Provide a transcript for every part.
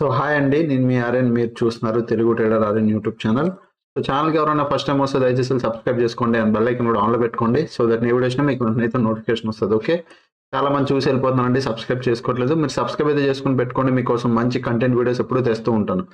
So hi అండి, నేను మీ ఆర్యన్. మీరు చూస్తున్నారు Telugu trader Aryan YouTube channel. So ఛానల్కి ఎవరైనా ఫస్ట్ టైం వస్తే దయచేసి సబ్స్క్రైబ్ చేసుకోండి అండ్ బెల్ ఐకన్ కూడా ఆన్లో పెట్టుకోండి. సో దట్ నీ వీడియోస్ మీకు అయితే నోటిఫికేషన్ వస్తుంది. ఓకే, చాలా మంది చూసి వెళ్ళిపోతున్నానండి, సబ్స్క్రైబ్ చేసుకోవట్లేదు. మీరు సబ్స్క్రైబ్ అయితే చేసుకుని పెట్టుకోండి, మీకోసం మంచి కంటెంట్ వీడియోస్ ఎప్పుడూ తెస్తూ ఉంటాను.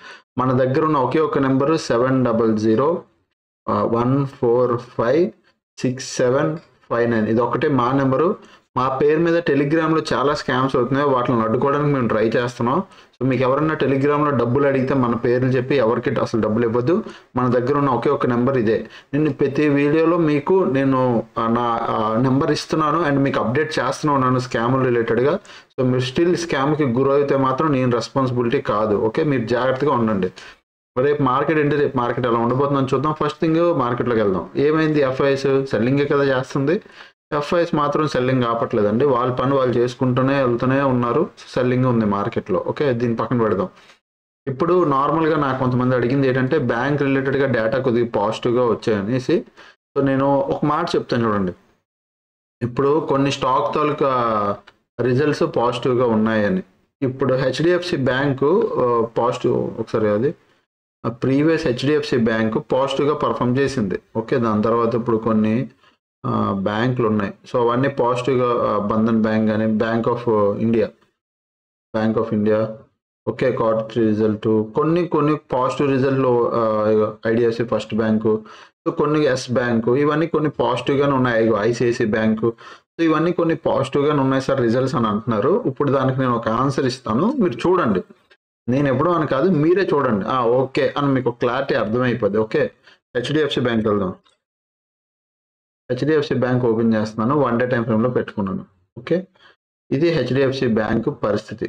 మన దగ్గర ఉన్న ఒకే ఒక నెంబరు 7001456759. ఇది ఒకటే మా నెంబరు. మా పేరు మీద టెలిగ్రామ్లో చాలా స్కామ్స్ అవుతున్నాయి, వాటిని అడ్డుకోవడానికి మేము ట్రై చేస్తున్నాం. సో మీకు ఎవరన్నా టెలిగ్రామ్లో డబ్బులు అడిగితే మన పేర్లు చెప్పి ఎవరికి అసలు డబ్బులు ఇవ్వద్దు. మన దగ్గర ఉన్న ఒకే ఒక నెంబర్ ఇదే. నేను ప్రతి వీడియోలో మీకు నేను నా నెంబర్ ఇస్తున్నాను అండ్ మీకు అప్డేట్ చేస్తూనే ఉన్నాను స్కామ్ రిలేటెడ్గా. సో మీరు స్టిల్ స్కామ్కి గురైతే మాత్రం నేను రెస్పాన్సిబిలిటీ కాదు. ఓకే, మీరు జాగ్రత్తగా ఉండండి. రేపు మార్కెట్ ఏంటి, రేపు మార్కెట్ ఎలా ఉండబోతుందని చూద్దాం. ఫస్ట్ థింగ్ మార్కెట్లోకి వెళ్దాం. ఏమైంది, ఎఫ్ఐఎస్ సెల్లింగే కదా చేస్తుంది. ఎఫ్ఐఎస్ మాత్రం సెల్లింగ్ ఆపట్లేదండి, వాళ్ళ పని వాళ్ళు చేసుకుంటూనే వెళ్తూనే ఉన్నారు. సెల్లింగ్ ఉంది మార్కెట్లో. ఓకే, దీన్ని పక్కన పెడదాం. ఇప్పుడు నార్మల్గా నాకు కొంతమంది అడిగింది ఏంటంటే బ్యాంక్ రిలేటెడ్గా డేటా కొద్దిగా పాజిటివ్గా వచ్చాయనేసి. సో నేను ఒక మాట చెప్తాను చూడండి. ఇప్పుడు కొన్ని స్టాక్ తాలూకా రిజల్ట్స్ పాజిటివ్గా ఉన్నాయని. ఇప్పుడు హెచ్డిఎఫ్సి బ్యాంకు పాజిటివ్, ఒకసారి అది ప్రీవియస్ హెచ్డిఎఫ్సి బ్యాంకు పాజిటివ్గా పర్ఫామ్ చేసింది. ఓకే, దాని తర్వాత ఇప్పుడు కొన్ని బ్యాంకులు ఉన్నాయి. సో అవన్నీ పాజిటివ్గా, బంధన్ బ్యాంక్ కానీ bank of India okay quarter result, కొన్ని పాజిటివ్ రిజల్ట్లు, ఐడిఎఫ్సి ఫస్ట్ బ్యాంకు, సో కొన్ని ఎస్ బ్యాంకు, ఇవన్నీ కొన్ని పాజిటివ్గానే ఉన్నాయి. ఐసిఐసి బ్యాంకు, సో ఇవన్నీ కొన్ని పాజిటివ్గానే ఉన్నాయి సార్ రిజల్ట్స్ అని అంటున్నారు. ఇప్పుడు దానికి నేను ఒక ఆన్సర్ ఇస్తాను, మీరు చూడండి. నేను ఎప్పుడూ అని కాదు, మీరే చూడండి. ఓకే అని మీకు క్లారిటీ అర్థమైపోద్ది. ఓకే, హెచ్డిఎఫ్సి బ్యాంక్ వెళ్దాం. హెచ్డిఎఫ్సి బ్యాంక్ ఓపెన్ చేస్తున్నాను, 1 డే టైం ఫ్రేమ్లో పెట్టుకున్నాను. ఓకే, ఇది హెచ్డిఎఫ్సి బ్యాంక్ పరిస్థితి.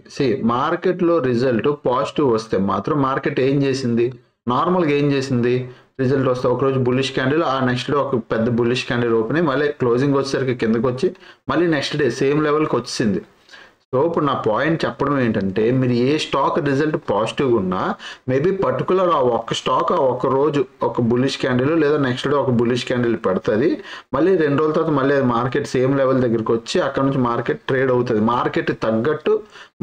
మార్కెట్లో రిజల్ట్ పాజిటివ్ వస్తే మాత్రం మార్కెట్ ఏం చేసింది, నార్మల్గా ఏం చేసింది, రిజల్ట్ వస్తే ఒకరోజు బుల్లిష్ క్యాండిల్, ఆ నెక్స్ట్ డే ఒక పెద్ద బుల్లిష్ క్యాండిల్ ఓపెన్ అయ్యి మళ్ళీ క్లోజింగ్ వచ్చేసరికి కిందకు వచ్చి మళ్ళీ నెక్స్ట్ డే సేమ్ లెవెల్కి వచ్చింది. సో ఇప్పుడు నా పాయింట్ చెప్పడం ఏంటంటే, మీరు ఏ స్టాక్ రిజల్ట్ పాజిటివ్గా ఉన్నా మేబీ పర్టికులర్ ఆ ఒక్క స్టాక్ ఆ ఒక్క రోజు ఒక బుల్లిష్ క్యాండిల్ లేదా నెక్స్ట్ డే ఒక బుల్లిష్ క్యాండిల్ పెడుతుంది. మళ్ళీ 2 రోజుల తర్వాత మళ్ళీ మార్కెట్ సేమ్ లెవెల్ దగ్గరికి వచ్చి అక్కడ నుంచి మార్కెట్ ట్రేడ్ అవుతుంది. మార్కెట్ తగ్గట్టు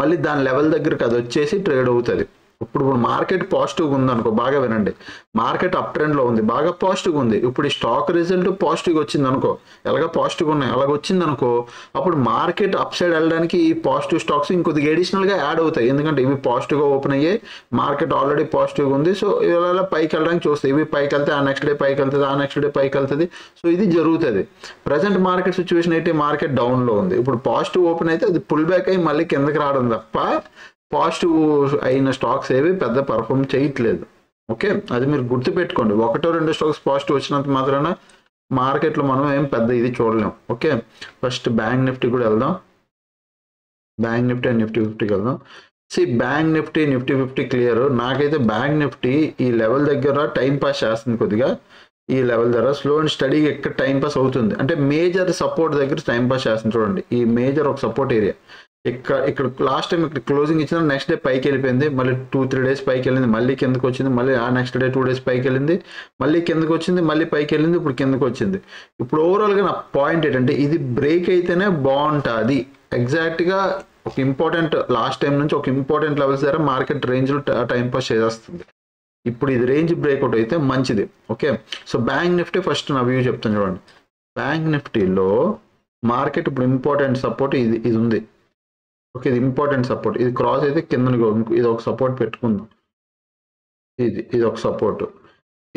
మళ్ళీ దాని లెవెల్ దగ్గరికి అది వచ్చేసి ట్రేడ్ అవుతుంది. ఇప్పుడు మార్కెట్ పాజిటివ్గా ఉంది అనుకో, బాగా వినండి, మార్కెట్ అప్ ట్రెండ్లో ఉంది, బాగా పాజిటివ్గా ఉంది. ఇప్పుడు ఈ స్టాక్ రిజల్ట్ పాజిటివ్గా వచ్చింది అనుకో, ఎలాగ పాజిటివ్గా ఉన్నాయి అలాగ వచ్చింది అనుకో, అప్పుడు మార్కెట్ అప్ సైడ్ వెళ్ళడానికి ఈ పాజిటివ్ స్టాక్స్ ఇంకొద్దిగా అడిషనల్గా యాడ్ అవుతాయి. ఎందుకంటే ఇవి పాజిటివ్గా ఓపెన్ అయ్యాయి, మార్కెట్ ఆల్రెడీ పాజిటివ్గా ఉంది. సో ఇలా పైకి వెళ్ళడానికి చూస్తాయి. ఇవి పైకి వెళ్తే ఆ నెక్స్ట్ డే పైకి వెళ్తుంది, ఆ నెక్స్ట్ డే పైకి వెళ్తుంది. సో ఇది జరుగుతుంది. ప్రజెంట్ మార్కెట్ సిచ్యువేషన్ అయితే మార్కెట్ డౌన్లో ఉంది. ఇప్పుడు పాజిటివ్ ఓపెన్ అయితే అది పుల్ బ్యాక్ అయ్యి మళ్ళీ కిందకి రావడం తప్ప పాజిటివ్ అయిన స్టాక్స్ ఏవి పెద్ద పర్ఫామ్ చేయట్లేదు. ఓకే, అది మీరు గుర్తుపెట్టుకోండి. 1-2 స్టాక్స్ పాజిటివ్ వచ్చినంత మాత్రాన మార్కెట్లో మనం ఏం పెద్ద ఇది చూడలేం. ఓకే, ఫస్ట్ బ్యాంక్ నిఫ్టీ కూడా వెళ్దాం. బ్యాంక్ నిఫ్టీ అండ్ నిఫ్టీ 50కి వెళ్దాం. Bank Nifty, Nifty 50 clear. నాకైతే బ్యాంక్ నిఫ్టీ ఈ లెవెల్ దగ్గర టైం పాస్ చేస్తుంది. కొద్దిగా ఈ లెవెల్ దగ్గర స్లో అండ్ స్టడీగా ఎక్కడ టైం పాస్ అవుతుంది అంటే మేజర్ సపోర్ట్ దగ్గర టైం పాస్ చేస్తుంది. చూడండి, ఈ మేజర్ ఒక సపోర్ట్ ఏరియా ఇక్కడ లాస్ట్ టైం ఇక్కడ క్లోజింగ్ ఇచ్చిన నెక్స్ట్ డే పైకి వెళ్ళిపోయింది, మళ్ళీ 2-3 డేస్ పైకి వెళ్ళింది, మళ్ళీ కిందకు వచ్చింది, మళ్ళీ ఆ నెక్స్ట్ డే 2 డేస్ పైకి వెళ్ళింది, మళ్ళీ కిందకు వచ్చింది, మళ్ళీ పైకి వెళ్ళింది, ఇప్పుడు కిందకు వచ్చింది. ఇప్పుడు ఓవరాల్గా నా పాయింట్ ఏంటంటే ఇది బ్రేక్ అయితేనే బాగుంటుంది. ఎగ్జాక్ట్గా ఒక ఇంపార్టెంట్ లాస్ట్ టైం నుంచి ఒక ఇంపార్టెంట్ లెవెల్స్ దగ్గర మార్కెట్ రేంజ్లో టైం పాస్ చేసేస్తుంది. ఇప్పుడు ఇది రేంజ్ బ్రేక్అవుట్ అయితే మంచిది. Okay, so bank Nifty first నా వ్యూ చెప్తాను చూడండి. బ్యాంక్ నిఫ్టీలో మార్కెట్ ఇప్పుడు ఇంపార్టెంట్ సపోర్ట్ ఇది ఉంది. ఓకే, ఇది ఇంపార్టెంట్ సపోర్ట్. ఇది క్రాస్ అయితే కింద ఇది ఒక సపోర్ట్ పెట్టుకుందాం. ఇది ఒక సపోర్ట్.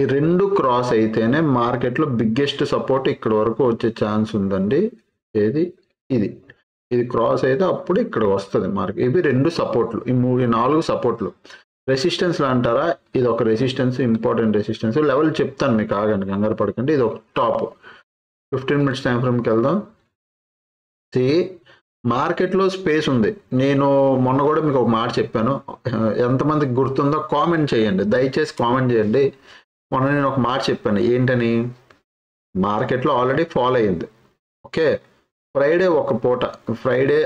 ఈ 2 క్రాస్ అయితేనే మార్కెట్లో బిగ్గెస్ట్ సపోర్ట్ ఇక్కడ వరకు వచ్చే ఛాన్స్ ఉందండి. ఇది క్రాస్ అయితే అప్పుడు ఇక్కడ వస్తుంది మార్కెట్. ఇవి 2 సపోర్ట్లు, ఈ 4 సపోర్ట్లు. రెసిస్టెన్స్లు అంటారా, ఇది ఒక రెసిస్టెన్స్, ఇంపార్టెంట్ రెసిస్టెన్స్. లెవెల్ చెప్తాను మీకు, ఆగండి, కంగారు పడకండి. ఇది ఒక టాప్. 15 మినిట్స్ టైం ఫ్రేమ్కి వెళ్దాం. మార్కెట్లో స్పేస్ ఉంది. నేను మొన్న కూడా మీకు ఒక మాట చెప్పాను, ఎంతమందికి గుర్తుందో కామెంట్ చేయండి, దయచేసి కామెంట్ చేయండి. మొన్న నేను ఒక మాట చెప్పాను, ఏంటని, మార్కెట్లో ఆల్రెడీ ఫాల్ అయ్యింది. ఓకే, ఫ్రైడే ఒక పూట, ఫ్రైడే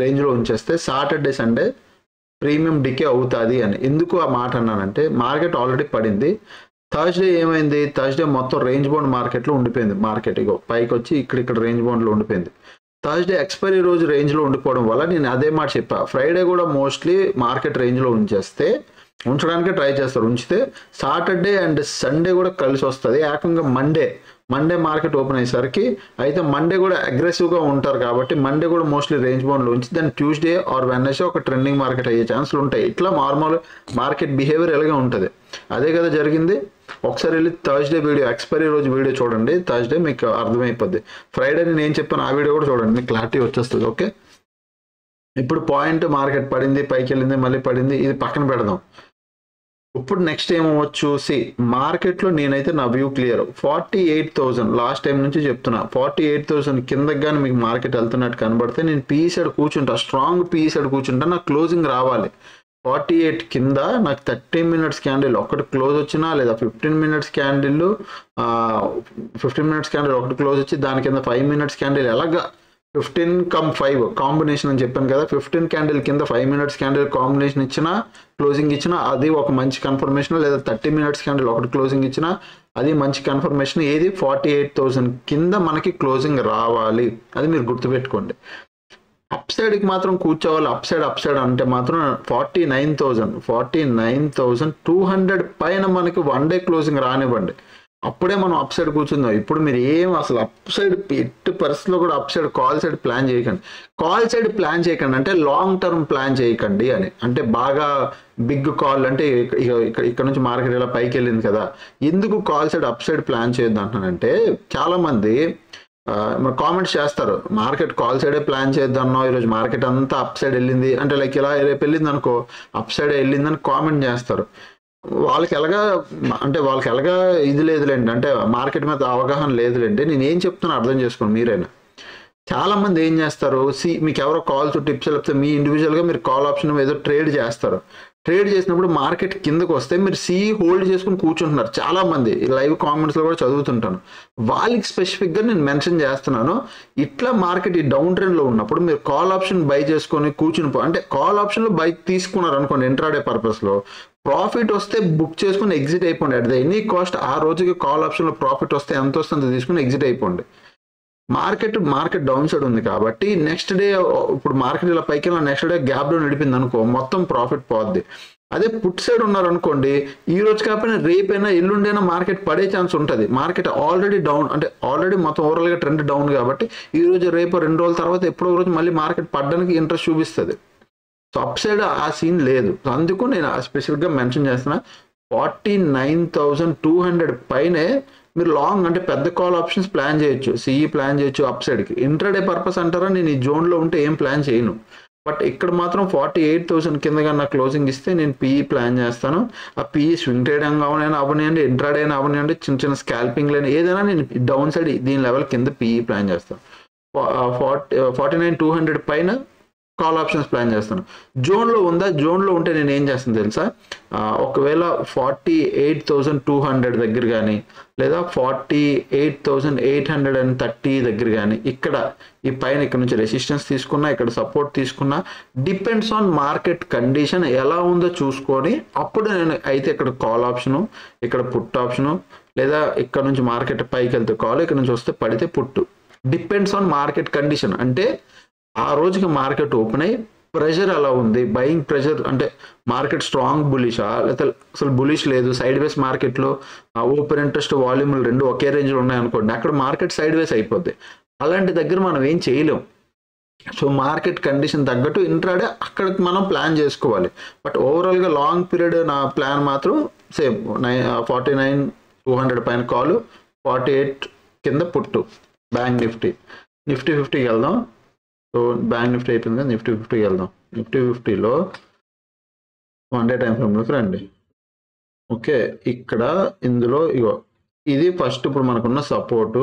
రేంజ్లో ఉంచేస్తే సాటర్డే సండే ప్రీమియం డికే అవుతుంది అని. ఎందుకు ఆ మాట అన్నానంటే మార్కెట్ ఆల్రెడీ పడింది. థర్స్డే ఏమైంది, థర్స్డే మొత్తం రేంజ్ బౌండ్ మార్కెట్లో ఉండిపోయింది. మార్కెట్ ఇగో పైకి వచ్చి ఇక్కడ రేంజ్ బౌండ్లో ఉండిపోయింది. థర్స్డే ఎక్స్పైరీ రోజు రేంజ్లో ఉండిపోవడం వల్ల నేను అదే మాట చెప్పా, ఫ్రైడే కూడా మోస్ట్లీ మార్కెట్ రేంజ్లో ఉంచడానికి ట్రై చేస్తారు. ఉంచితే సాటర్డే అండ్ సండే కూడా కలిసి వస్తుంది. ఏకంగా మండే మార్కెట్ ఓపెన్ అయ్యేసరికి అయితే మండే కూడా అగ్రెసివ్గా ఉంటారు కాబట్టి మండే కూడా మోస్ట్లీ రేంజ్ బౌండ్లో ఉంచి దాన్ని ట్యూస్డే ఆర్ వెడ్నెస్డే ఒక ట్రెండింగ్ మార్కెట్ అయ్యే ఛాన్సులు ఉంటాయి. ఇట్లా నార్మల్ మార్కెట్ బిహేవియర్ ఎలాగే ఉంటుంది. అదే కదా జరిగింది. ఒకసారి వెళ్ళి థర్స్డే వీడియో, ఎక్స్పైరీ రోజు వీడియో చూడండి. థర్స్డే మీకు అర్థమైపోద్ది. ఫ్రైడే నేను ఏం చెప్పాను ఆ వీడియో కూడా చూడండి, మీకు క్లారిటీ వచ్చేస్తుంది. ఓకే, ఇప్పుడు పాయింట్ మార్కెట్ పడింది, పైకి వెళ్ళింది, మళ్ళీ పడింది, ఇది పక్కన పెడదాం. ఇప్పుడు నెక్స్ట్ ఏమవచ్చు, మార్కెట్లో నేనైతే నా వ్యూ క్లియర్. 48,000 లాస్ట్ టైం నుంచి చెప్తున్నా. 48,000 కిందకి కానీ మీకు మార్కెట్ వెళ్తున్నట్టు కనబడితే నేను పీఈ సైడ్ కూర్చుంటా, స్ట్రాంగ్ పీఈ సైడ్ కూర్చుంటా. నాకు క్లోజింగ్ రావాలి 48 కింద. నాకు 30 మినిట్స్ క్యాండిల్ ఒకటి క్లోజ్ వచ్చినా, లేదా 15 మినిట్స్ క్యాండిల్ ఒకటి క్లోజ్ వచ్చి దాని కింద 5 మినిట్స్ క్యాండిల్ ఎలాగా 15-5 కాంబినేషన్ అని చెప్పాను కదా. 15 క్యాండిల్ కింద 5 మినిట్స్ క్యాండిల్ కాంబినేషన్ ఇచ్చినా, క్లోజింగ్ ఇచ్చినా అది ఒక మంచి కన్ఫర్మేషన్. లేదా 30 మినిట్స్ క్యాండిల్ ఒకటి క్లోజింగ్ ఇచ్చినా అది మంచి కన్ఫర్మేషన్. ఏది 48,000 కింద మనకి క్లోజింగ్ రావాలి, అది మీరు గుర్తుపెట్టుకోండి. అప్ సైడ్కి మాత్రం కూర్చోవాలి. అప్ సైడ్ అంటే మాత్రం 49,200 పైన మనకి వన్ డే క్లోజింగ్ రానివ్వండి, అప్పుడే మనం అప్ సైడ్ కూర్చుందాం. ఇప్పుడు మీరు అసలు అప్ సైడ్ ఎట్టి పరిస్థితుల్లో కూడా up side call side plan చేయకండి. కాల్ సైడ్ ప్లాన్ చేయకండి అంటే లాంగ్ టర్మ్ ప్లాన్ చేయకండి అని. అంటే బాగా బిగ్ కాల్ అంటే ఇక్కడ నుంచి మార్కెట్ ఇలా పైకి వెళ్ళింది కదా, ఎందుకు call side up side plan చేయొద్దు అంటున్నానంటే, చాలా మంది కామెంట్స్ చేస్తారు, మార్కెట్ కాల్ సైడే ప్లాన్ చేద్దాం, ఈరోజు మార్కెట్ అంతా అప్ సైడ్ వెళ్ళింది అంటే లైక్ ఇలా రేపు వెళ్ళింది అనుకో అప్ సైడ్ వెళ్ళిందని కామెంట్ చేస్తారు. వాళ్ళకి ఎలాగా ఇది లేదులేండి, అంటే మార్కెట్ మీద అవగాహన లేదులేండి. నేను ఏం చెప్తున్నా అర్థం చేసుకోండి మీరైనా. చాలా మంది ఏం చేస్తారు, మీకు ఎవరో కాల్స్ టిప్స్ చెప్తే మీ ఇండివిజువల్గా మీరు కాల్ ఆప్షన్ ఏదో ట్రేడ్ చేస్తారు. ట్రేడ్ చేసినప్పుడు మార్కెట్ కిందకు వస్తే మీరు హోల్డ్ చేసుకుని కూర్చుంటున్నారు. చాలా మంది లైవ్ కామెంట్స్లో కూడా చదువుతుంటాను. వాళ్ళకి స్పెసిఫిక్గా నేను మెన్షన్ చేస్తున్నాను, ఇట్లా మార్కెట్ ఈ డౌన్ ట్రెండ్లో ఉన్నప్పుడు మీరు కాల్ ఆప్షన్ బై చేసుకొని కూర్చుని అంటే కాల్ ఆప్షన్లో బై తీసుకున్నారు అనుకోండి ఇంట్రాడే పర్పస్లో, ప్రాఫిట్ వస్తే బుక్ చేసుకుని ఎగ్జిట్ అయిపోండి. అట్ ద ఎనీ కాస్ట్ ఆ రోజుకి కాల్ ఆప్షన్లో ప్రాఫిట్ వస్తే ఎంత వస్తుందో తీసుకుని ఎగ్జిట్ అయిపోండి. మార్కెట్ డౌన్ సైడ్ ఉంది కాబట్టి నెక్స్ట్ డే ఇప్పుడు మార్కెట్ ఇలా పైకి వెళ్ళిన నెక్స్ట్ డే గ్యాప్ డౌన్ నడిపింది అనుకో మొత్తం ప్రాఫిట్ పోద్ది. అదే పుట్ సైడ్ ఉన్నారు అనుకోండి, ఈ రోజు కాకపోయినా రేపైనా ఎల్లుండైనా మార్కెట్ పడే ఛాన్స్ ఉంటుంది. మార్కెట్ ఆల్రెడీ డౌన్ అంటే ఆల్రెడీ మొత్తం ఓవరాల్గా ట్రెండ్ డౌన్ కాబట్టి ఈ రోజు రేపు 2 రోజుల తర్వాత ఎప్పుడో రోజు మళ్ళీ మార్కెట్ పడడానికి ఇంట్రెస్ట్ చూపిస్తుంది. సో అప్ సైడ్ ఆ సీన్ లేదు. సో అందుకు నేను స్పెసిఫిక్గా మెన్షన్ చేస్తున్నా, 49,200 పైనే మీరు లాంగ్ అంటే పెద్ద కాల్ ఆప్షన్స్ ప్లాన్ చేయొచ్చు, సిఈ ప్లాన్ చేయొచ్చు అప్ సైడ్కి. ఇంట్రాడే పర్పస్ అంటారా, నేను ఈ జోన్లో ఉంటే ఏం ప్లాన్ చేయను. బట్ ఇక్కడ మాత్రం 48,000 కిందగా నా క్లోజింగ్ ఇస్తే నేను పీఈ ప్లాన్ చేస్తాను. ఆ పీఈ స్వింగ్ ట్రేడ్ అవనివ్వండి, ఇంట్రాడే అయినా అవనివ్వండి, చిన్న స్కాల్పింగ్ లైన్ ఏదైనా నేను డౌన్ సైడ్ దీని లెవెల్ కింద పీఈ ప్లాన్ చేస్తాను. 49,200 పైన కాల్ ఆప్షన్స్ ప్లాన్ చేస్తాను. జోన్లో ఉందా, జోన్లో ఉంటే నేను ఏం చేస్తాను తెలుసా, ఒకవేళ 48,200 దగ్గర కానీ లేదా 48,830 దగ్గర కానీ ఇక్కడ ఈ పైన ఇక్కడ నుంచి రెసిస్టెన్స్ తీసుకున్నా, ఇక్కడ సపోర్ట్ తీసుకున్నా, డిపెండ్స్ ఆన్ మార్కెట్ కండిషన్ ఎలా ఉందో చూసుకొని అప్పుడు నేను అయితే ఇక్కడ కాల్ ఆప్షను, ఇక్కడ పుట్ ఆప్షను, లేదా ఇక్కడ నుంచి మార్కెట్ పైకి వెళ్తే కాల్, ఇక్కడ నుంచి వస్తే పడితే పుట్టు. Depends on market condition. అంటే ఆ రోజుకి మార్కెట్ ఓపెన్ అయ్యి ప్రెషర్ ఎలా ఉంది, బయింగ్ ప్రెషర్ అంటే మార్కెట్ స్ట్రాంగ్ బులిషా లేకపోతే అసలు బులిష్ లేదు, సైడ్ వేస్ మార్కెట్లో ఓపెన్ ఇంట్రెస్ట్ వాల్యూమ్లు రెండు ఒకే రేంజ్లో ఉన్నాయనుకోండి, అక్కడ మార్కెట్ సైడ్ వేస్ అయిపోద్ది. అలాంటి దగ్గర మనం ఏం చేయలేం. సో మార్కెట్ కండిషన్ తగ్గట్టు ఇంట్రాడే అక్కడికి మనం ప్లాన్ చేసుకోవాలి. బట్ ఓవరాల్గా లాంగ్ పీరియడ్ నా ప్లాన్ మాత్రం సేమ్ 49,200 పైన కాలు, 48 కింద పుట్టు. బ్యాంక్ నిఫ్టీ 50కి వెళ్దాం. సో బ్యాంక్ నిఫ్టీ అయిపోయింది కదా, నిఫ్టీ 50కి వెళ్దాం. నిఫ్టీ 50లో 1 డే టైం ఫ్రేమ్లోకి రండి. ఓకే, ఇక్కడ ఇందులో ఇగో ఇది ఫస్ట్ ఇప్పుడు మనకున్న సపోర్టు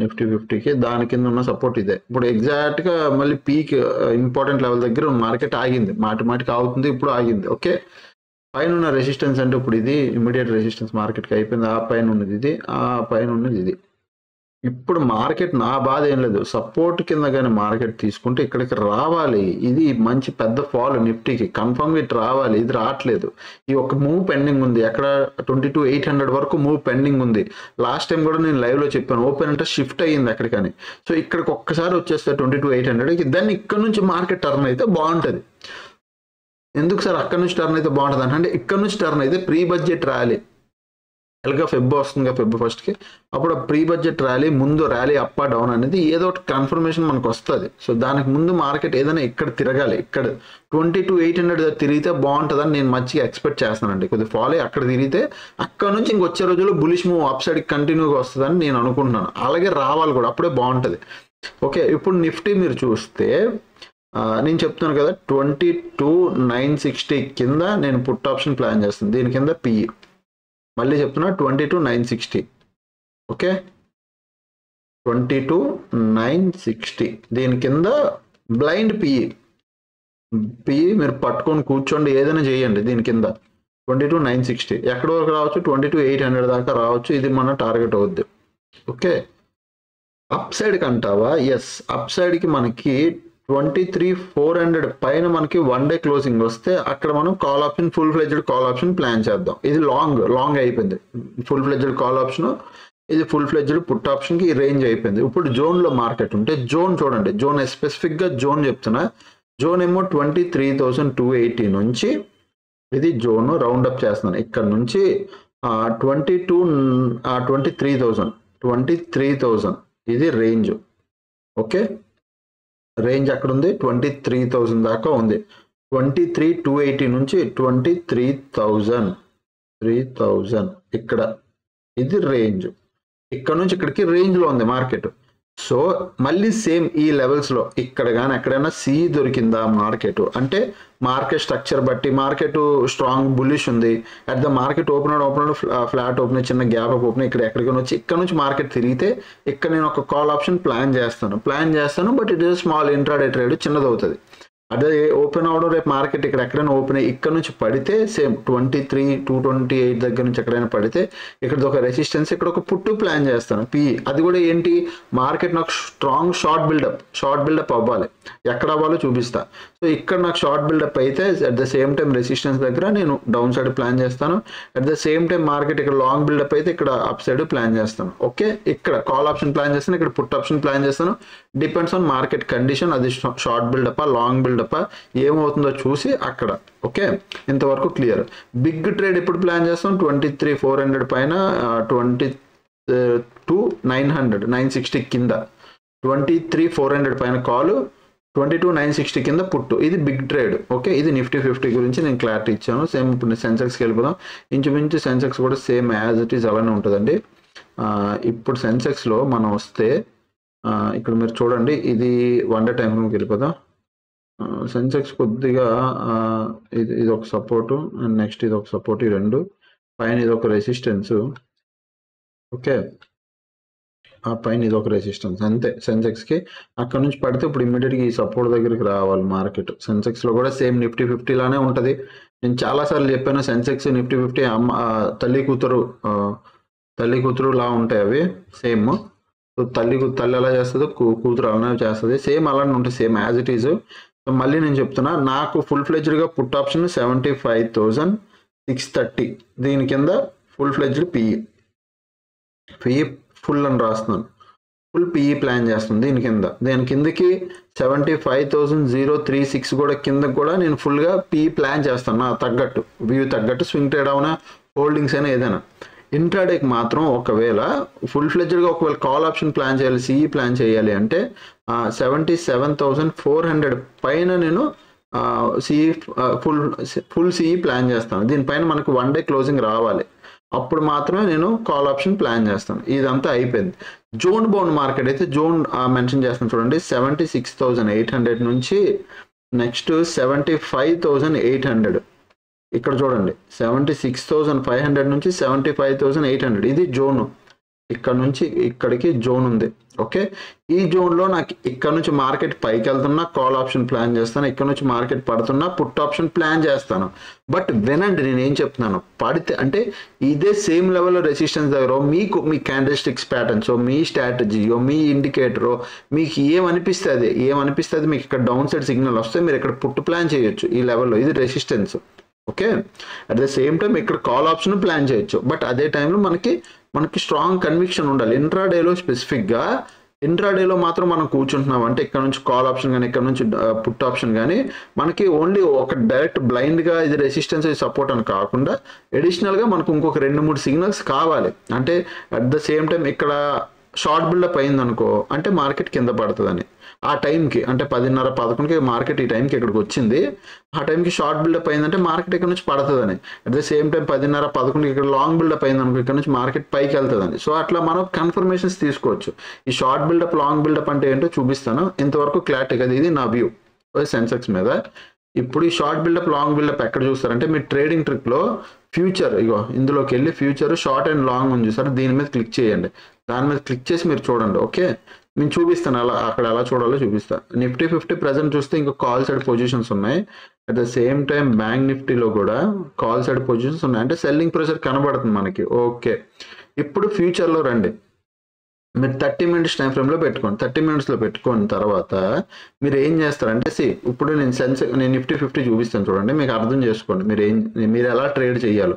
నిఫ్టీ 50కి, దాని కింద ఉన్న సపోర్ట్ ఇదే. ఇప్పుడు ఎగ్జాక్ట్గా మళ్ళీ పీక్ ఇంపార్టెంట్ లెవెల్ దగ్గర మార్కెట్ ఆగింది, మాటికి ఆగుతుంది, ఇప్పుడు ఆగింది. ఓకే, పైన ఉన్న రెసిస్టెన్స్ అంటే ఇప్పుడు ఇది ఇమీడియట్ రెసిస్టెన్స్ మార్కెట్కి అయిపోయింది. ఆ పైన ఉన్నది ఇది, ఆ పైన ఉన్నది ఇది. ఇప్పుడు మార్కెట్ నా బాధ ఏం లేదు, సపోర్ట్ కింద కానీ మార్కెట్ తీసుకుంటే ఇక్కడికి రావాలి. ఇది మంచి పెద్ద ఫాల్ నిఫ్టీకి కన్ఫర్మ్ ఇట్ రావాలి. ఇది రావట్లేదు. ఈ ఒక మూవ్ పెండింగ్ ఉంది. ఎక్కడ 22,800 వరకు మూవ్ పెండింగ్ ఉంది. లాస్ట్ టైం కూడా నేను లైవ్ లో చెప్పాను, ఓపెన్ అంటే షిఫ్ట్ అయ్యింది అక్కడికని. సో ఇక్కడికి ఒక్కసారి వచ్చేస్తే 22,800 దాన్ని ఇక్కడ నుంచి మార్కెట్ టర్న్ అయితే బాగుంటుంది. ఎందుకు సార్ అక్కడ నుంచి టర్న్ అయితే బాగుంటుంది అంటే ఇక్కడ నుంచి టర్న్ అయితే ప్రీ బడ్జెట్ ర్యాలీ ఎలాగా ఫెబ్ వస్తుంది, ఫెబ్ ఫస్ట్కి, అప్పుడు ప్రీ బడ్జెట్ ర్యాలీ ముందు ర్యాలీ అప్ డౌన్ అనేది ఏదో ఒకటి కన్ఫర్మేషన్ మనకు వస్తుంది. సో దానికి ముందు మార్కెట్ ఏదైనా ఇక్కడ తిరగాలి. ఇక్కడ 22,800 తిరిగితే బాగుంటుందని నేను మంచిగా ఎక్స్పెక్ట్ చేస్తానండి. కొద్దిగా ఫాలో అక్కడ తిరిగితే అక్కడ నుంచి ఇంకొచ్చే రోజుల్లో బులిష్ మూవ్ అప్ సైడ్ కంటిన్యూగా వస్తుందని నేను అనుకుంటున్నాను. అలాగే రావాలి కూడా, అప్పుడే బాగుంటుంది. ఓకే, ఇప్పుడు నిఫ్టీ మీరు చూస్తే నేను చెప్తున్నాను కదా 22,960 కింద నేను పుట్ ఆప్షన్ ప్లాన్ చేస్తాను. దీని కింద పిఈ మళ్ళీ చెప్తున్నా 22,960. ఓకే, 22,960 దీని కింద బ్లైండ్ పిఈ మీరు పట్టుకొని కూర్చోండి, ఏదైనా చేయండి. దీని కింద 22,960 ఎక్కడి వరకు రావచ్చు, 22,800 దాకా రావచ్చు. ఇది మన టార్గెట్ అవుద్ది. ఓకే, అప్ సైడ్కి అంటావా? ఎస్, అప్ సైడ్కి మనకి 23,400 పైన మనకి వన్ డే క్లోజింగ్ వస్తే అక్కడ మనం call option, full fledged call option plan చేద్దాం. ఇది లాంగ్ అయిపోయింది. ఫుల్ ఫ్లెడ్జ్డ్ కాల్ ఆప్షన్, ఇది ఫుల్ ఫ్లెడ్జ్డ్ పుట్ ఆప్షన్ కి రేంజ్ అయిపోయింది. ఇప్పుడు జోన్ లో మార్కెట్ ఉంటే జోన్ చూడండి. జోన్ స్పెసిఫిక్ గా జోన్ చెప్తున్నా. జోన్ ఏమో 23,280 నుంచి ఇది జోన్ రౌండ్ అప్ చేస్తున్నాను. ఇక్కడ నుంచి 23,000 ఇది రేంజ్. ఓకే, రేంజ్ అక్కడ ఉంది, 23,000 దాకా ఉంది. 23,280 నుంచి 23,000 ఇక్కడ ఇది రేంజ్. ఇక్కడ నుంచి ఇక్కడికి రేంజ్ లో ఉంది మార్కెట్. సో మళ్ళీ సేమ్ ఈ లెవెల్స్ లో ఇక్కడ కానీ ఎక్కడైనా సి దొరికిందా మార్కెట్ అంటే మార్కెట్ స్ట్రక్చర్ బట్టి మార్కెట్ స్ట్రాంగ్ బుల్లిష్ ఉంది. At the market open flat open, చిన్న గ్యాప్ అప్ ఓపెన్, ఎక్కడికైనా వచ్చి ఇక్కడ నుంచి మార్కెట్ తిరిగితే ఇక్కడ నేను ఒక కాల్ ఆప్షన్ ప్లాన్ చేస్తాను. But it is small intraday trade, చిన్నది అవుతుంది. అదే ఓపెన్ అవడం రేపు మార్కెట్ ఇక్కడ ఎక్కడైనా ఓపెన్ అయ్యి ఇక్కడ నుంచి పడితే సేమ్ 23,228 దగ్గర నుంచి ఎక్కడైనా పడితే ఇక్కడ ఒక రెసిస్టెన్స్, ఇక్కడ ఒక పుట్టు ప్లాన్ చేస్తాను పిఈ. అది కూడా ఏంటి, మార్కెట్ నాకు స్ట్రాంగ్ షార్ట్ బిల్డప్ అవ్వాలి. ఎక్కడ అవ్వాలో చూపిస్తా. సో ఇక్కడ నాకు షార్ట్ బిల్డప్ అయితే at the same time resistance దగ్గర నేను డౌన్ సైడ్ ప్లాన్ చేస్తాను. At the same time market ఇక్కడ లాంగ్ బిల్డప్ అయితే ఇక్కడ అప్ సైడ్ ప్లాన్ చేస్తాను. ఓకే, ఇక్కడ కాల్ ఆప్షన్ ప్లాన్ చేస్తాను, ఇక్కడ పుట్ ఆప్షన్ ప్లాన్ చేస్తాను. డిపెండ్స్ ఆన్ మార్కెట్ కండిషన్, అది షార్ట్ బిల్డప్ లాంగ్ బిల్డప్ ఏమవుతుందో చూసి అక్కడ. ఓకే, ఇంతవరకు క్లియర్. బిగ్ ట్రేడ్ ఎప్పుడు ప్లాన్ చేస్తాం, 23,400 పైన 22,960 కింద, 23,400 పైన కాల్, 22,960 కింద పుట్టు. ఇది బిగ్ ట్రేడ్. ఓకే, ఇది నిఫ్టీ 50 గురించి నేను క్లారిటీ ఇచ్చాను. సేమ్ ఇప్పుడు సెన్సెక్స్కి వెళ్ళిపోదాం. ఇంచుమించు సెన్సెక్స్ కూడా సేమ్ యాజ్ ఇట్ ఈస్ అలానే ఉంటుందండి. ఇప్పుడు సెన్సెక్స్లో మనం వస్తే ఇక్కడ మీరు చూడండి, ఇది వన్ డే టైం ఫ్రేమ్కి వెళ్ళిపోదాం. సెన్సెక్స్ కొద్దిగా ఇది ఒక సపోర్టు అండ్ నెక్స్ట్ ఇది ఒక సపోర్ట్, ఈ రెండు పైన ఇది ఒక రెసిస్టెన్స్. ఓకే, ఆ పైన ఇది ఒక రెసిస్టెన్స్ అంతే సెన్సెక్స్కి. అక్కడ నుంచి పడితే ఇప్పుడు ఇమ్మీడియట్గా ఈ సపోర్ట్ దగ్గరికి రావాలి మార్కెట్. సెన్సెక్స్లో కూడా సేమ్ నిఫ్టీ 50 లానే ఉంటుంది. నేను చాలాసార్లు చెప్పాను, సెన్సెక్స్ నిఫ్టీ 50 తల్లి కూతురు లా ఉంటాయి అవి సేమ్. సో తల్లి ఎలా చేస్తుందో కూతురు అలానే చేస్తుంది, సేమ్ అలానే ఉంటుంది, same as it is. So మళ్ళీ నేను చెప్తున్నా, నాకు ఫుల్ ఫ్లెడ్జ్డ్గా పుట్ ఆప్షన్ 75,630 దీని కింద ఫుల్ ఫ్లెడ్జ్డ్ పిఈ ఫుల్ అని రాస్తున్నాను. ఫుల్ పిఈ ప్లాన్ చేస్తుంది దీని కిందకి 75,036 కూడా కిందకి కూడా నేను ఫుల్గా పిఈ ప్లాన్ చేస్తాను. నా తగ్గట్టు వ్యూ తగ్గట్టు స్వింగ్ ట్రేడ్ అవునా హోల్డింగ్స్ అయినా ఏదైనా. ఇంట్రాడేకి మాత్రం ఒకవేళ ఫుల్ ఫ్లెడ్జ్డ్గా ఒకవేళ కాల్ ఆప్షన్ ప్లాన్ చేయాలి, సిఈ ప్లాన్ చేయాలి అంటే 77,400 పైన నేను సిఈ ఫుల్ సిఈ ప్లాన్ చేస్తాను. దీనిపైన మనకు వన్ డే క్లోజింగ్ రావాలి, అప్పుడు మాత్రమే నేను కాల్ ఆప్షన్ ప్లాన్ చేస్తాను. ఇదంతా అయిపోయింది. జోన్ బౌండ్ మార్కెట్ అయితే జోన్ మెన్షన్ చేస్తాను చూడండి, 76,800 నుంచి నెక్స్ట్ 75,800. ఇక్కడ చూడండి 76,500 నుంచి 75,800 ఇది జోన్. ఇక్కడ నుంచి ఇక్కడికి జోన్ ఉంది. ఓకే, ఈ జోన్లో నాకు ఇక్కడ నుంచి మార్కెట్ పైకి వెళ్తున్నా కాల్ ఆప్షన్ ప్లాన్ చేస్తాను, ఇక్కడ నుంచి మార్కెట్ పడుతున్నా పుట్ ఆప్షన్ ప్లాన్ చేస్తాను. బట్ వినండి నేను ఏం చెప్తున్నాను, పడితే అంటే ఇదే సేమ్ లెవెల్లో రెసిస్టెన్స్ దగ్గర మీకు మీ క్యాండిల్స్టిక్స్ ప్యాటర్న్స్, మీ స్ట్రాటజీయో మీ ఇండికేటరో మీకు ఏమనిపిస్తుంది మీకు ఇక్కడ డౌన్ సైడ్ సిగ్నల్ వస్తే మీరు ఇక్కడ పుట్ ప్లాన్ చేయొచ్చు ఈ లెవెల్లో, ఇది resistance. Okay, at the same time ఇక్కడ కాల్ ఆప్షన్ ప్లాన్ చేయొచ్చు. బట్ అదే టైంలో మనకి స్ట్రాంగ్ కన్విక్షన్ ఉండాలి. ఇంట్రాడేలో స్పెసిఫిక్గా ఇంట్రాడేలో మాత్రం మనం కూర్చుంటున్నాం అంటే ఇక్కడ నుంచి కాల్ ఆప్షన్ కానీ ఇక్కడ నుంచి పుట్ ఆప్షన్ కానీ మనకి ఓన్లీ ఒక డైరెక్ట్ బ్లైండ్గా ఇది రెసిస్టెన్స్ ఇది సపోర్ట్ అని కాకుండా అడిషనల్గా మనకు ఇంకొక 2-3 సిగ్నల్స్ కావాలి. అంటే అట్ ద సేమ్ టైం ఇక్కడ షార్ట్ బిల్డప్ అయింది అనుకో అంటే మార్కెట్ కింద పడుతుందని, ఆ టైంకి అంటే 10:30-11కి మార్కెట్ ఈ టైంకి ఇక్కడికి వచ్చింది, ఆ టైంకి షార్ట్ బిల్డప్ అయిందంటే మార్కెట్ ఇక్కడ నుంచి పడుతుందని. అట్ ద సేమ్ టైం 10:30-11కి ఇక్కడ లాంగ్ బిల్డప్ అయింది అనుకో ఇక్కడ నుంచి మార్కెట్ పైకి వెళ్తుందని. సో అట్లా మనం కన్ఫర్మేషన్స్ తీసుకోవచ్చు. ఈ షార్ట్ బిల్డప్ లాంగ్ బిల్డప్ అంటే ఏంటో చూపిస్తాను. ఇంతవరకు క్లారిటీ కదా, ఇది నా వ్యూ సెన్సెక్స్ మీద. ఇప్పుడు ఈ షార్ట్ బిల్డప్ లాంగ్ బిల్డప్ ఎక్కడ చూస్తారంటే మీరు ట్రేడింగ్ ట్రిక్లో ఫ్యూచర్ ఇందులోకి వెళ్ళి ఫ్యూచర్ షార్ట్ అండ్ లాంగ్ అని చూస్తారు, దీని మీద క్లిక్ చేయండి. దాని మీద క్లిక్ చేసి మీరు చూడండి. ఓకే, నేను చూపిస్తాను అక్కడ ఎలా చూడాలో చూపిస్తాను. నిఫ్టీ 50 ప్రజెంట్ చూస్తే ఇంకా కాల్ సైడ్ పొజిషన్స్ ఉన్నాయి. At the same time bank నిఫ్టీలో కూడా కాల్ సైడ్ పొజిషన్స్ ఉన్నాయి, అంటే సెల్లింగ్ ప్రెషర్ కనబడుతుంది మనకి. ఓకే, ఇప్పుడు ఫ్యూచర్లో రండి. మీరు 30 మినిట్స్ టైం ఫ్రేమ్లో పెట్టుకోండి. 30 మినిట్స్లో పెట్టుకున్న తర్వాత మీరు ఏం చేస్తారంటే ఇప్పుడు నేను నిఫ్టీ 50 చూపిస్తాను చూడండి, మీకు అర్థం చేసుకోండి మీరు ఎలా ట్రేడ్ చేయాలో.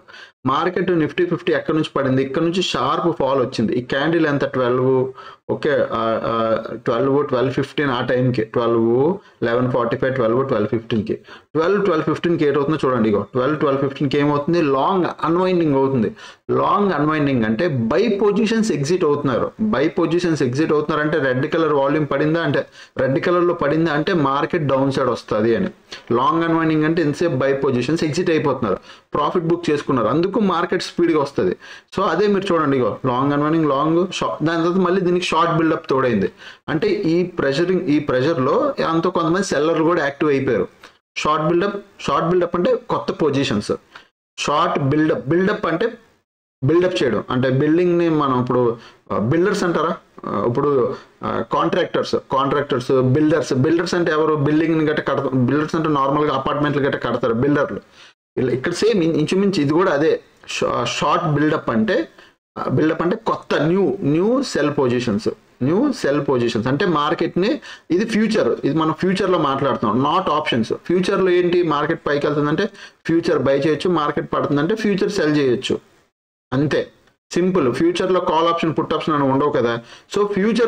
మార్కెట్ నిఫ్టీ 50 ఎక్కడి నుంచి పడింది, ఇక్కడ నుంచి షార్ప్ ఫాల్ వచ్చింది. ఈ క్యాండిల్ ఎంత 12, ఓకే 12:15 ఆ టైంకి 11:45 12:15కి 12:15కి ఏమవుతుందో చూడండి. 12:15కి ఏమవుతుంది, లాంగ్ అన్వైండింగ్ అవుతుంది. లాంగ్ అన్వైండింగ్ అంటే బై పొజిషన్స్ ఎగ్జిట్ అవుతున్నారు. అంటే రెడ్ కలర్ వాల్యూమ్ పడిందా అంటే రెడ్ కలర్లో పడిందా అంటే మార్కెట్ డౌన్ సైడ్ వస్తుంది అని. లాంగ్ అన్వైండింగ్ అంటే ఇంతసేపు బై పొజిషన్స్ ఎగ్జిట్ అయిపోతున్నారు, ప్రాఫిట్ బుక్ చేసుకున్నారు, అందుకు మార్కెట్ స్పీడ్గా వస్తుంది. సో అదే మీరు చూడండి, లాంగ్ అన్వైండింగ్ లాంగ్ దాని తర్వాత మళ్ళీ దీనికి షార్ట్ బిల్డప్ తోడైంది. అంటే ఈ ప్రెషర్లో అంతా కొంతమంది సెల్లర్లు కూడా యాక్టివ్ అయిపోయారు. షార్ట్ బిల్డప్ అంటే కొత్త పొజిషన్స్. షార్ట్ బిల్డప్ అంటే బిల్డప్ చేయడం, అంటే బిల్డింగ్ని మనం ఇప్పుడు బిల్డర్స్ అంటారా, ఇప్పుడు కాంట్రాక్టర్స్ బిల్డర్స్ అంటే ఎవరు, బిల్డింగ్ని గట్ట కడతారు. బిల్డర్స్ అంటే నార్మల్గా అపార్ట్మెంట్లు గట్ట కడతారు బిల్డర్లు. ఇక్కడ సేమ్ ఇంచుమించు ఇది కూడా అదే. షార్ట్ బిల్డప్ అంటే కొత్త న్యూ సెల్ పొజిషన్స్ అంటే మార్కెట్ని, ఇది ఫ్యూచర్, ఇది మనం ఫ్యూచర్లో మాట్లాడుతున్నాం, నాట్ ఆప్షన్స్. ఫ్యూచర్లో ఏంటి, మార్కెట్ పైకి వెళ్తుందంటే ఫ్యూచర్ బై చేయొచ్చు, మార్కెట్ పడుతుందంటే ఫ్యూచర్ సెల్ చేయొచ్చు, అంతే సింపుల్. ఫ్యూచర్లో కాల్ ఆప్షన్ పుట్ ఆప్షన్ అని ఉండవు కదా. సో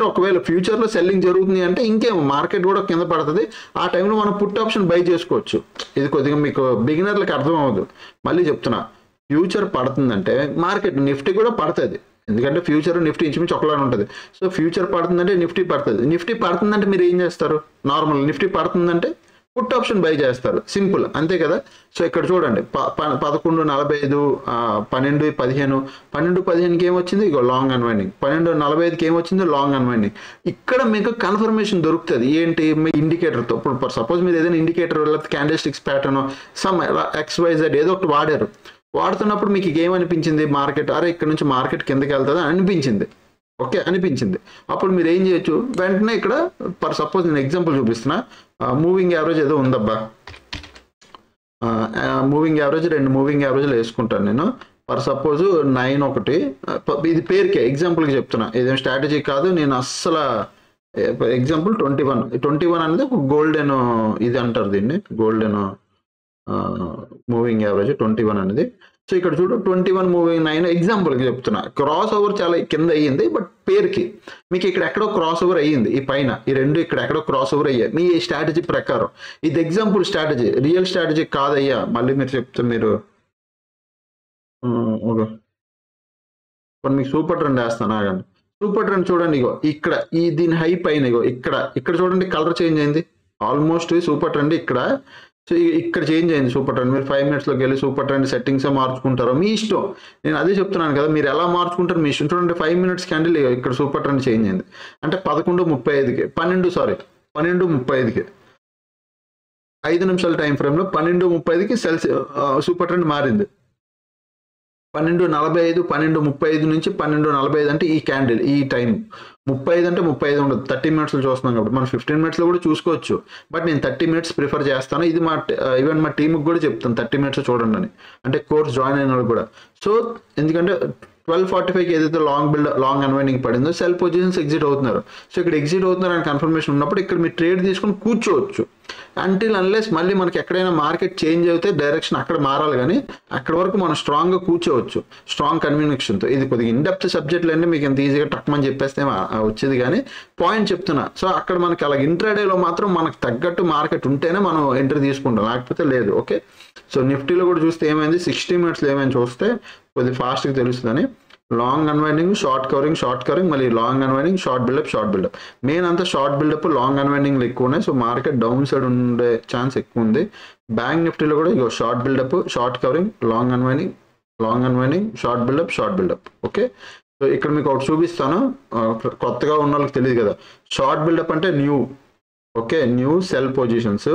ఒకవేళ ఫ్యూచర్లో సెల్లింగ్ జరుగుతుంది అంటే ఇంకేం మార్కెట్ కూడా కింద పడుతుంది, ఆ టైంలో మనం పుట్ ఆప్షన్ బై చేసుకోవచ్చు. ఇది కొద్దిగా మీకు బిగినర్లకు అర్థం అవ్వదు. మళ్ళీ చెప్తున్నా, ఫ్యూచర్ పడుతుందంటే మార్కెట్ నిఫ్టీ కూడా పడుతుంది, ఎందుకంటే ఫ్యూచర్ నిఫ్టీ ఇంచుమించు ఒకలానే ఉంటుంది. సో ఫ్యూచర్ పడుతుందంటే నిఫ్టీ పడుతుందంటే మీరు ఏం చేస్తారు, నార్మల్ నిఫ్టీ పడుతుందంటే పుట్ ఆప్షన్ బై చేస్తారు, సింపుల్, అంతే కదా. సో ఇక్కడ చూడండి 11:45 12:15కి ఏమొచ్చింది, లాంగ్ అన్వైండింగ్. 12:45కి ఏమొచ్చింది, లాంగ్ అన్వైండింగ్. ఇక్కడ మీకు కన్ఫర్మేషన్ దొరుకుతుంది ఏంటి, మీ ఇండికేటర్తో. ఇప్పుడు సపోజ్ మీరు ఏదైనా ఇండికేటర్ లేకపోతే క్యాండిల్స్టిక్స్ ప్యాటర్న్ సమ్ XYZ ఏదో ఒకటి వాడుతున్నప్పుడు మీకు ఏమనిపించింది, మార్కెట్ అరే ఇక్కడ నుంచి మార్కెట్ కిందకి వెళ్తుంది అనిపించింది. అప్పుడు మీరు ఏం చేయొచ్చు, వెంటనే ఇక్కడ సపోజ్ నేను ఎగ్జాంపుల్ చూపిస్తున్నా, మూవింగ్ యావరేజ్ ఏదో ఉందబ్బా, మూవింగ్ యావరేజ్ 2 మూవింగ్ యావరేజ్లు వేసుకుంటాను నేను. సపోజ్ 9 ఒకటి, ఇది పేరుకే ఎగ్జాంపుల్కి చెప్తున్నా, ఇదేం స్ట్రాటజీ కాదు, నేను అస్సలు ఎగ్జాంపుల్ 21 అనేది ఒక గోల్డెన్ ఇది అంటారు దీన్ని, గోల్డెన్ మూవింగ్ యావరేజ్ 21 అనేది. సో ఇక్కడ చూడు 21 మూవింగ్ 9 ఎగ్జాంపుల్కి చెప్తున్నా. క్రాస్ ఓవర్ చాలా కింద అయ్యింది, బట్ పేరుకి మీకు ఇక్కడ ఎక్కడో క్రాస్ ఓవర్ అయ్యింది, ఈ పైన ఈ రెండు ఇక్కడ ఎక్కడో క్రాస్ ఓవర్ అయ్యాయి మీ స్ట్రాటజీ ప్రకారం. ఇది ఎగ్జాంపుల్ స్ట్రాటజీ, రియల్ స్ట్రాటజీ కాదయ్యా. మళ్ళీ మీరు చెప్తే మీరు మీకు సూపర్ ట్రెండ్ వేస్తాను ఆగండి. సూపర్ ట్రెండ్ చూడండి, ఇక్కడ దీని హై పైన ఇక్కడ చూడండి కలర్ చేంజ్ అయింది ఆల్మోస్ట్. సూపర్ ట్రెండ్ ఇక్కడ, సో ఇక్కడ చేంజ్ అయింది సూపర్ ట్రెండ్. మీరు 5 మినిట్స్లోకి వెళ్ళి సూపర్ ట్రెండ్ సెట్టింగ్స్ మార్చుకుంటారో మీ ఇష్టం, నేను అదే చెప్తున్నాను కదా, మీరు ఎలా మార్చుకుంటారు మీ ఇష్టం. చూడండి 5 మినిట్స్ క్యాండిల్ ఇక్కడ సూపర్ ట్రెండ్ చేంజ్ అయింది, అంటే 11:35కి 12:35కి 5 నిమిషాల టైం ఫ్రేమ్లో 12:35కి సూపర్ ట్రెండ్ మారింది. 12:45 12:35 నుంచి 12:45 అంటే ఈ క్యాండిల్ ఈ టైం 35 అంటే 35 ఉండదు 30 మినిట్స్లో చూస్తున్నాం కాబట్టి మనం 15 మినిట్స్లో కూడా చూసుకోవచ్చు బట్ నేను 30 మినిట్స్ ప్రిఫర్ చేస్తాను ఇది ఈవెన్ మా టీంకి కూడా చెప్తాను 30 మినిట్స్ చూడండి అని అంటే కోర్స్ జాయిన్ అయిన వాళ్ళు కూడా సో ఎందుకంటే 12:45కి ఏదైతే లాంగ్ అన్వైండింగ్ పడిందో సెల్ పొజిషన్స్ ఎగ్జిట్ అవుతున్నారు సో ఇక్కడ ఎగ్జిట్ అవుతున్నారు అని కన్ఫర్మేషన్ ఉన్నప్పుడు ఇక్కడ మీరు ట్రేడ్ తీసుకొని కూర్చోవచ్చు అంటిల్ అన్లెస్ మళ్ళీ మనకి ఎక్కడైనా మార్కెట్ చేంజ్ అయితే డైరెక్షన్ అక్కడ మారాలి కానీ అక్కడ వరకు మనం స్ట్రాంగ్గా కూర్చోవచ్చు స్ట్రాంగ్ కన్విక్షన్తో ఇది కొద్దిగా ఇన్డెప్త్ సబ్జెక్టులు అంటే మీకు ఎంత ఈజీగా టక్మని చెప్పేస్తే వచ్చేది కానీ పాయింట్ చెప్తున్నా సో అక్కడ మనకి అలాగ ఇంట్రాడేలో మాత్రం మనకు తగ్గట్టు మార్కెట్ ఉంటేనే మనం ఎంట్రీ తీసుకుంటాం లేకపోతే లేదు ఓకే సో నిఫ్టీలో కూడా చూస్తే ఏమైంది 60 మినిట్స్లో ఏమైనా చూస్తే కొద్దిగా ఫాస్ట్గా తెలుస్తుందని లాంగ్ అన్వైండింగ్ షార్ట్ కవరింగ్ మళ్ళీ long unwinding short buildup main అంతా షార్ట్ బిల్డప్ లాంగ్ అన్వైండింగ్లు ఎక్కువ ఉన్నాయి సో మార్కెట్ డౌన్ సైడ్ ఉండే ఛాన్స్ ఎక్కువ ఉంది బ్యాంక్ నిఫ్టీలో కూడా ఇగో short buildup short covering long unwinding short buildup okay so ఇక్కడ మీకు ఒకటి చూపిస్తాను కొత్తగా ఉన్న వాళ్ళకి తెలియదు కదా షార్ట్ బిల్డప్ అంటే new sell positions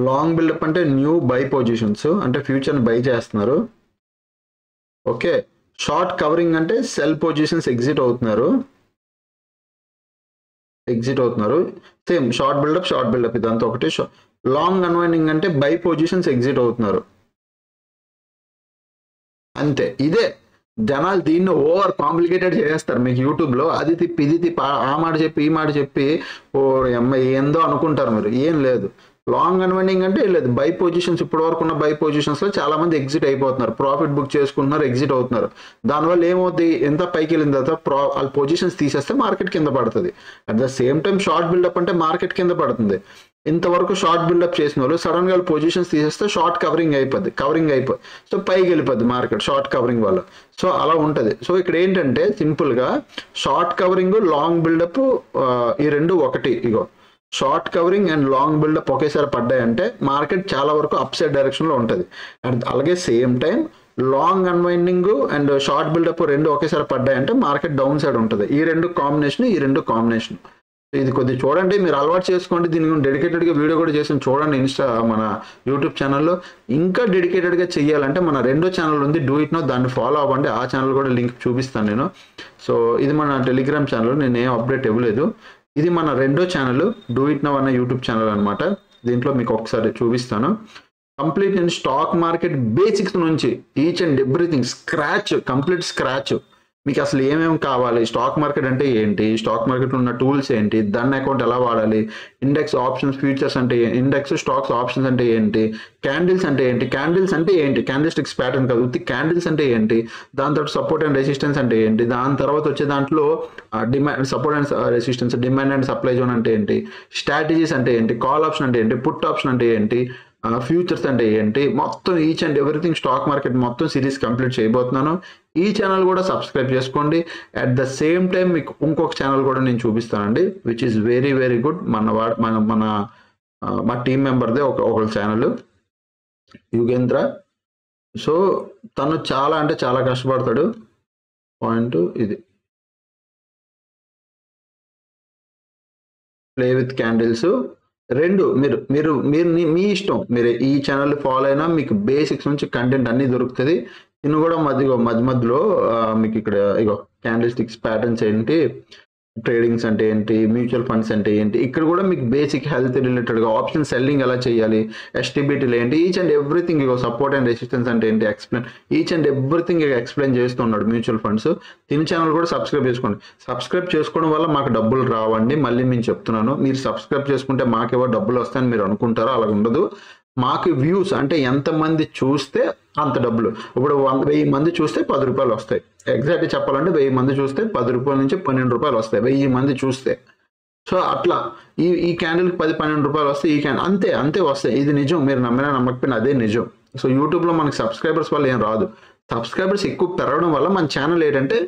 long buildup అంటే న్యూ బై పొజిషన్స్ అంటే ఫ్యూచర్ని బై చేస్తున్నారు ఓకే షార్ట్ కవరింగ్ అంటే సెల్ పొజిషన్స్ ఎగ్జిట్ అవుతున్నారు సేమ్ షార్ట్ బిల్డప్ ఇదంతా ఒకటి లాంగ్ అన్వైండింగ్ అంటే బై పొజిషన్స్ ఎగ్జిట్ అవుతున్నారు అంతే ఇదే జనాలు దీన్ని ఓవర్ కాంప్లికేటెడ్ చేస్తారు మీకు యూట్యూబ్లో అది తిప్పి ఇది తిప్పి ఆ మాట చెప్పి ఈ మాట చెప్పి ఓ అమ్మాయి ఏందో అనుకుంటారు మీరు ఏం లేదు లాంగ్ అన్వైండింగ్ అంటే లేదు బై పొజిషన్స్ ఇప్పటి వరకు ఉన్న బై పొజిషన్స్లో చాలా మంది ఎగ్జిట్ అయిపోతున్నారు ప్రాఫిట్ బుక్ చేసుకుంటున్నారు ఎగ్జిట్ అవుతున్నారు దానివల్ల ఏమవుతుంది ఎంత పైకి వెళ్ళిన తర్వాత వాళ్ళ పొజిషన్స్ తీసేస్తే మార్కెట్ కింద పడుతుంది at the same time short buildup అంటే మార్కెట్ కింద పడుతుంది ఇంతవరకు షార్ట్ బిల్డప్ చేసిన వాళ్ళు సడన్గా వాళ్ళ పొజిషన్స్ తీసేస్తే షార్ట్ కవరింగ్ అయిపోద్ది సో పైకి వెళ్ళిపోద్ది మార్కెట్ షార్ట్ కవరింగ్ వల్ల సో అలా ఉంటుంది సో ఇక్కడ ఏంటంటే సింపుల్గా షార్ట్ కవరింగ్ లాంగ్ బిల్డప్ ఈ రెండు ఒకటి ఇగో short covering and long buildup ఒకేసారి పడ్డాయంటే మార్కెట్ చాలా వరకు అప్ సైడ్ డైరెక్షన్లో ఉంటుంది అండ్ అలాగే same time long unwinding and short buildup రెండు ఒకేసారి పడ్డాయంటే మార్కెట్ డౌన్ సైడ్ ఉంటుంది ఈ రెండు కాంబినేషన్ ఇది కొద్దిగా చూడండి మీరు అలవాటు చేసుకోండి దీనికి డెడికేటెడ్గా వీడియో కూడా చేసి చూడండి మన యూట్యూబ్ ఛానల్లో ఇంకా డెడికేటెడ్గా చేయాలంటే మన రెండో ఛానల్ ఉంది డూ ఇట్ నో దాన్ని ఫాలో అవ్వండి ఆ ఛానల్ కూడా లింక్ చూపిస్తాను నేను సో ఇది మన టెలిగ్రామ్ ఛానల్ నేను ఏం అప్డేట్ ఇవ్వలేదు ఇది మన రెండో ఛానల్ డూ ఇట్ నౌ అన్న యూట్యూబ్ ఛానల్ అనమాట దీంట్లో మీకు ఒకసారి చూపిస్తాను కంప్లీట్ నేను స్టాక్ మార్కెట్ బేసిక్స్ నుంచి each and everything complete scratch మీకు అసలు ఏమేమి కావాలి స్టాక్ మార్కెట్ అంటే ఏంటి స్టాక్ మార్కెట్లో ఉన్న టూల్స్ ఏంటి దాని అకౌంట్ ఎలా వాడాలి ఇండెక్స్ ఆప్షన్స్ ఫ్యూచర్స్ అంటే ఇండెక్స్ స్టాక్స్ ఆప్షన్స్ అంటే ఏంటి క్యాండిల్స్ అంటే ఏంటి క్యాండిల్స్టిక్స్ ప్యాటర్న్ కాదు ఉత్తి క్యాండిల్స్ అంటే ఏంటి దాని తర్వాత సపోర్ట్ అండ్ రెసిస్టెన్స్ అంటే ఏంటి దాని తర్వాత వచ్చే దాంట్లో support and resistance demand and supply zone అంటే ఏంటి స్ట్రాటజీస్ అంటే ఏంటి కాల్ ఆప్షన్ అంటే ఏంటి పుట్ ఆప్షన్ అంటే ఏంటి ఫ్యూచర్స్ అంటే ఏంటి మొత్తం each and everything stock market మొత్తం సిరీస్ కంప్లీట్ చేయబోతున్నాను ఈ ఛానల్ కూడా సబ్స్క్రైబ్ చేసుకోండి అట్ ద సేమ్ టైం మీకు ఇంకొక ఛానల్ కూడా నేను చూపిస్తానండి which is very very good మా టీం మెంబర్దే ఒక ఛానల్ యుగేంద్ర సో తను చాలా అంటే చాలా కష్టపడతాడు పాయింట్ ఇది ప్లే విత్ క్యాండిల్స్ రెండు మీరు మీ ఇష్టం మీరు ఈ ఛానల్ ఫాలో అయినా మీకు బేసిక్స్ నుంచి కంటెంట్ అన్ని దొరుకుతుంది ఇನ್ನು కూడా మధ్యలో మీకు ఇక్కడ ఇగో క్యాండిల్ స్టిక్స్ ప్యాటర్న్స్ ఏంటి ట్రేడింగ్స్ అంటే ఏంటి మ్యూచువల్ ఫండ్స్ అంటే ఏంటి ఇక్కడ కూడా మీకు బేసిక్ హెల్త్ రిలేటెడ్గా ఆప్షన్ సెల్లింగ్ ఎలా చేయాలి ఎస్టీబీటీలు ఏంటి each and everything ego support and resistance అంటే ఏంటి ఈచ్ అండ్ ఎవ్రీథింగ్ ఎక్స్ప్లెయిన్ చేస్తున్నాడు మ్యూచువల్ ఫండ్స్ దీని ఛానల్ కూడా సబ్స్క్రైబ్ చేసుకోండి సబ్స్క్రైబ్ చేసుకోవడం వల్ల మాకు డబ్బులు రావండి మళ్ళీ నేను చెప్తున్నాను మీరు సబ్స్క్రైబ్ చేసుకుంటే మాకేవో డబ్బులు వస్తాయని మీరు అనుకుంటారో అలా ఉండదు మాకు వ్యూస్ అంటే ఎంతమంది చూస్తే అంత డబ్బులు ఇప్పుడు 1000 మంది చూస్తే 10 రూపాయలు వస్తాయి ఎగ్జాక్ట్గా చెప్పాలంటే 1000 మంది చూస్తే 10 రూపాయల నుంచి 12 రూపాయలు వస్తాయి 1000 మంది చూస్తే సో అట్లా ఈ క్యాండిల్కి 10-12 రూపాయలు వస్తాయి ఈ క్యాండిల్ అంతే వస్తాయి ఇది నిజం మీరు నమ్మినా నమ్మకపోయినా అదే నిజం సో యూట్యూబ్లో మనకి సబ్స్క్రైబర్స్ వల్ల ఏం రాదు సబ్స్క్రైబర్స్ ఎక్కువ పెరగడం వల్ల మన ఛానల్ ఏంటంటే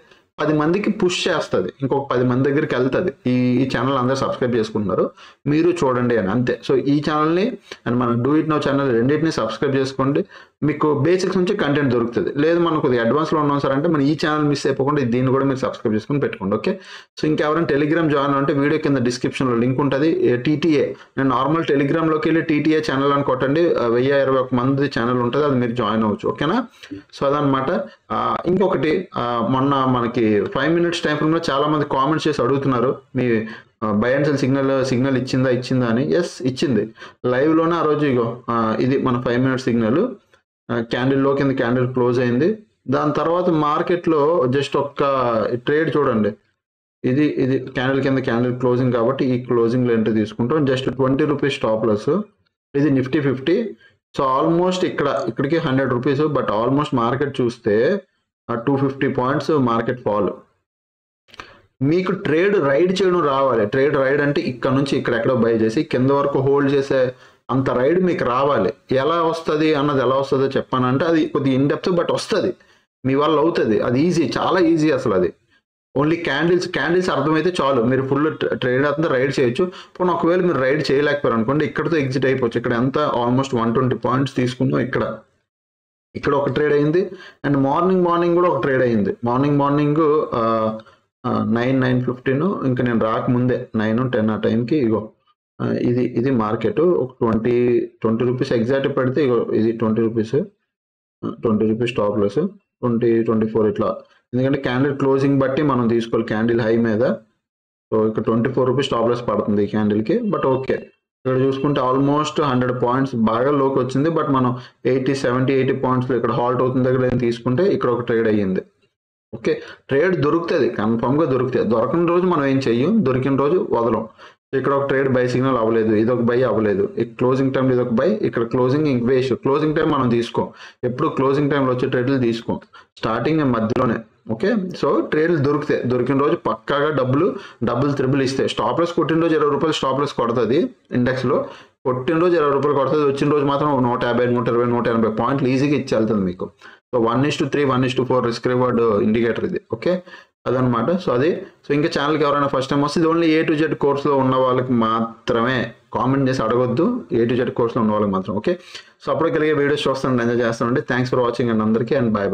10 మందికి పుష్ చేస్తుంది ఇంకొక 10 మంది దగ్గరికి వెళ్తుంది ఈ ఛానల్ అందరూ సబ్స్క్రైబ్ చేసుకుంటున్నారు మీరు చూడండి అని అంతే సో ఈ ఛానల్ని అండ్ మన డూ ఇట్ నౌ ఛానల్ రెండింటిని సబ్స్క్రైబ్ చేసుకోండి మీకు బేసిక్స్ నుంచి కంటెంట్ దొరుకుతుంది. లేదు మనం కొద్దిగా అడ్వాన్స్లో ఉన్నాం సార్ అంటే మన ఈ ఛానల్ మిస్ అయిపోకుండా దీన్ని కూడా మీరు సబ్స్క్రైబ్ చేసుకుని పెట్టుకోండి. ఓకే, సో ఇంకెవరైనా టెలిగ్రామ్ జాయిన్ అంటే వీడియో కింద డిస్క్రిప్షన్లో లింక్ ఉంటుంది. టీటీఏ, నేను నార్మల్ టెలిగ్రామ్లోకి వెళ్ళి టీటీఏ ఛానల్ అని కొట్టండి, 1021 మంది ఛానల్ ఉంటుంది, అది మీరు జాయిన్ అవ్వచ్చు. ఓకేనా, సో అదనమాట. ఇంకొకటి, మొన్న మనకి 5 minutes టైం ఫ్రేమ్లో చాలా మంది కామెంట్స్ చేసి అడుగుతున్నారు, me by and cell signal ఇచ్చిందా అని. ఎస్, ఇచ్చింది. లైవ్లోనే ఆ రోజు ఇగో ఇది మన 5 minutes సిగ్నల్, క్యాండిల్లో కింద క్యాండిల్ క్లోజ్ అయింది. దాని తర్వాత మార్కెట్లో జస్ట్ ఒక్క ట్రేడ్ చూడండి, ఇది క్యాండిల్ కింద క్యాండిల్ క్లోజింగ్ కాబట్టి ఈ క్లోజింగ్లో ఎంట్రీ తీసుకుంటాం. Just 20 rupees stop loss. ఇది నిఫ్టీ 50. సో ఆల్మోస్ట్ ఇక్కడికి 100 రూపీస్, బట్ ఆల్మోస్ట్ మార్కెట్ చూస్తే 250 పాయింట్స్ మార్కెట్ ఫాల్. మీకు ట్రేడ్ రైడ్ చేయడం రావాలి. ట్రేడ్ రైడ్ అంటే ఇక్కడ నుంచి ఇక్కడెక్కడో బై చేసి కింద వరకు హోల్డ్ చేసే అంత రైడ్ మీకు రావాలి. ఎలా వస్తుంది అన్నది, ఎలా వస్తుందో చెప్పానంటే అది కొద్దిగా ఇన్డెప్త్, బట్ వస్తుంది, మీ వల్ల అవుతుంది. అది ఈజీ, చాలా ఈజీ అసలు. అది ఓన్లీ క్యాండిల్స్ అర్థమైతే చాలు, మీరు ఫుల్ ట్రేడ్ అంతా రైడ్ చేయొచ్చు. పోనీ ఒకవేళ మీరు రైడ్ చేయలేకపోయారు అనుకోండి, ఇక్కడతో ఎగ్జిట్ అయిపోవచ్చు. ఇక్కడ ఎంత ఆల్మోస్ట్ 120 పాయింట్స్ తీసుకున్నాం. ఇక్కడ ఒక ట్రేడ్ అయింది, అండ్ మార్నింగ్ కూడా ఒక ట్రేడ్ అయింది. మార్నింగ్ 9:15, ఇంకా నేను రాకముందే 9:10 ఆ టైంకి ఇగో ఇది మార్కెట్ ఒక 20 రూపీస్ ఎగ్జాక్ట్ పెడితే ఇగో ఇది 20 రూపీస్ స్టాప్ లాస్, 24 ఇట్లా. ఎందుకంటే క్యాండిల్ క్లోజింగ్ బట్టి మనం తీసుకోవాలి, క్యాండిల్ హై మీద. సో ఇక్కడ 24 రూపీస్ స్టాప్ లాస్ పడుతుంది ఈ క్యాండిల్కి. బట్ ఓకే, ఇక్కడ చూసుకుంటే ఆల్మోస్ట్ 100 పాయింట్స్ బాగా లోకి వచ్చింది. బట్ మనం 80 పాయింట్స్లో ఇక్కడ హాల్ట్ అవుతుంది దగ్గర తీసుకుంటే ఇక్కడ ఒక ట్రేడ్ అయ్యింది. ఓకే, ట్రేడ్ దొరుకుతుంది, కన్ఫామ్గా దొరుకుతుంది. దొరకని రోజు మనం ఏం చెయ్యం, దొరికిన రోజు వదలం. ఇక్కడ ఒక ట్రేడ్ బై సిగ్నల్ అవ్వలేదు, ఇది ఒక బై అవ్వలేదు, క్లోజింగ్ టైంలో ఇది ఒక బై, ఇక్కడ క్లోజింగ్ ఇంక వేస్ట్. క్లోజింగ్ టైం మనం తీసుకోం, ఎప్పుడు క్లోజింగ్ టైంలో వచ్చే ట్రేడ్లు తీసుకోం, స్టార్టింగ్ మధ్యలోనే. ఓకే, సో ట్రేడ్లు దొరికిన రోజు పక్కాగా డబుల్ త్రిబుల్ ఇస్తాయి. స్టాప్ లాస్ కొట్టిన రోజు 20 రూపాయలు స్టాప్ లాస్ కొడుతుంది ఇండెక్స్లో, కొట్టిన రోజు 20 రూపాయలు కొడుతుంది, వచ్చిన రోజు మాత్రం 150, 120, 180 పాయింట్లు ఈజీగా ఇచ్చి వెళ్తుంది మీకు. సో 1:3, 1:4 రిస్క్ రివార్డ్ ఇండికేటర్ ఇది. ఓకే, అదనమాట. సో ఇంకా ఛానల్కి ఎవరైనా ఫస్ట్ టైం వస్తే ఇది ఓన్లీ A to Z కోర్స్లో ఉన్న వాళ్ళకి మాత్రమే. కామెంట్ చేసి అడగొద్దు, A to Z కోర్స్లో ఉన్న వాళ్ళకి మాత్రం. ఓకే, సో అప్పుడు కలిగే వీడియోస్ చూస్తానండి, ఎంజాయ్ చేస్తానండి. థ్యాంక్స్ ఫర్ వాచింగ్ అండ్ అందరికీ, అండ్ బాయ్.